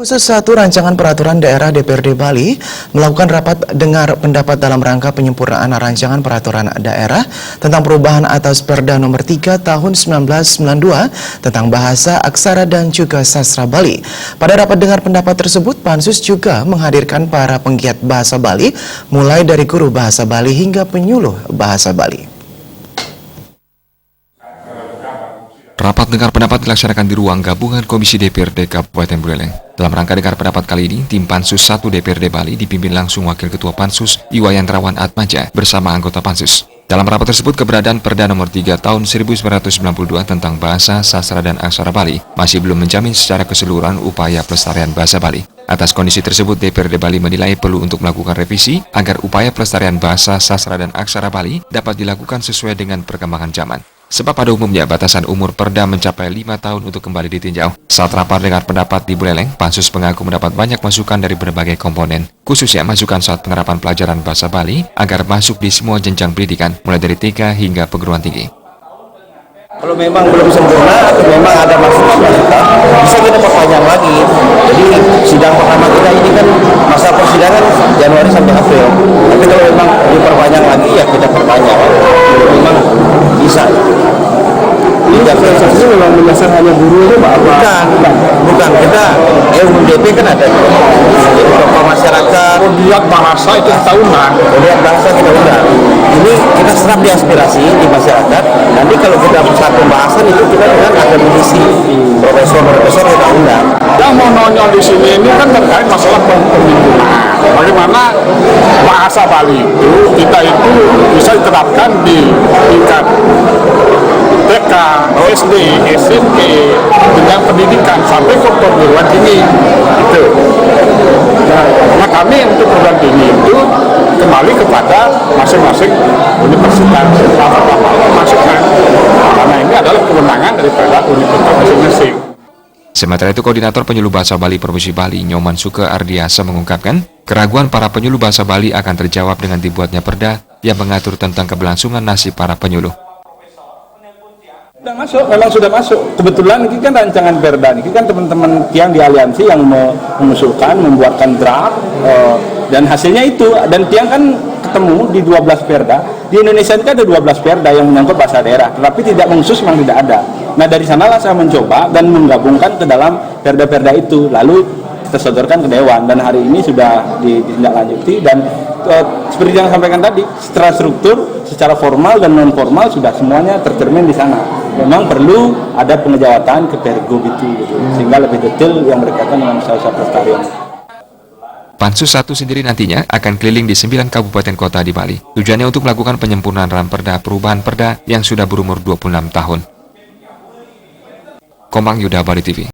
Khusus satu rancangan peraturan daerah DPRD Bali melakukan rapat dengar pendapat dalam rangka penyempurnaan rancangan peraturan daerah tentang perubahan atas Perda Nomor 3 Tahun 1992 tentang bahasa, aksara dan juga sastra Bali. Pada rapat dengar pendapat tersebut, Pansus juga menghadirkan para penggiat bahasa Bali, mulai dari guru bahasa Bali hingga penyuluh bahasa Bali. Rapat dengar pendapat dilaksanakan di ruang gabungan Komisi DPRD Kabupaten Buleleng. Dalam rangka dengar pendapat kali ini, tim Pansus 1 DPRD Bali dipimpin langsung Wakil Ketua Pansus Iwayan Rawan Atmaja bersama anggota Pansus. Dalam rapat tersebut, keberadaan Perda Nomor 3 Tahun 1992 tentang bahasa, sastra dan aksara Bali masih belum menjamin secara keseluruhan upaya pelestarian bahasa Bali. Atas kondisi tersebut, DPRD Bali menilai perlu untuk melakukan revisi agar upaya pelestarian bahasa, sastra dan aksara Bali dapat dilakukan sesuai dengan perkembangan zaman. Sebab pada umumnya batasan umur Perda mencapai 5 tahun untuk kembali ditinjau. Saat rapat dengar pendapat di Buleleng, Pansus mengaku mendapat banyak masukan dari berbagai komponen, khususnya masukan saat penerapan pelajaran bahasa Bali agar masuk di semua jenjang pendidikan, mulai dari TK hingga perguruan tinggi. Kalau memang belum sempurna atau memang ada masukan, bisa kita perpanjang lagi. Jadi sidang pertama kita ini kan masa persidangan Januari sampai April. Tapi kalau memang diperpanjang lagi ya kita perpanjang. Memang bisa. Ini sosialisasi memang menyasar hanya guru itu Pak? Bukan. Kita UMDP kan ada tokoh masyarakat. Lihat bahasa itu kita undang. Lihat bahasa kita undang. Ini kita serap di aspirasi di masyarakat. Nanti kalau kita pusat pembahasan itu kita dengan akademisi, profesor kita undang. Yang mau nonjol di sini ini kan terkait masalah pembinaan. Bagaimana bahasa Bali itu kita itu bisa diterapkan di tingkat TK, SD, SMP, dengan pendidikan sampai ke perguruan tinggi. Itu. Nah, kami untuk perguruan tinggi itu kembali kepada masing-masing universitas apa-apa masukan. Karena ini adalah kewenangan daripada universitas masing-masing. Sementara itu, Koordinator Penyuluh Bahasa Bali Provinsi Bali, Nyoman Suke Ardiasa mengungkapkan, keraguan para penyuluh bahasa Bali akan terjawab dengan dibuatnya perda yang mengatur tentang keberlangsungan nasib para penyuluh. Memang sudah masuk. Kebetulan ini kan rancangan perda ini kan teman-teman yang di aliansi yang mengusulkan, membuatkan draft dan hasilnya itu. Dan tiang kan ketemu di 12 perda. Di Indonesia ini kan ada 12 perda yang menyangkut bahasa daerah, tetapi tidak khusus memang tidak ada. Nah dari sanalah saya mencoba dan menggabungkan ke dalam perda-perda itu. Lalu kita sodorkan ke Dewan dan hari ini sudah ditindaklanjuti dan seperti yang sampaikan tadi, secara struktur, secara formal dan non formal sudah semuanya tercermin di sana. Memang perlu ada pengejawatan ke Pergub itu, sehingga lebih detail yang berkaitan dengan usaha-usaha pelestarian. Pansus 1 sendiri nantinya akan keliling di 9 kabupaten kota di Bali. Tujuannya untuk melakukan penyempurnaan ramperda perubahan perda yang sudah berumur 26 tahun. Komang Yuda, Bali TV.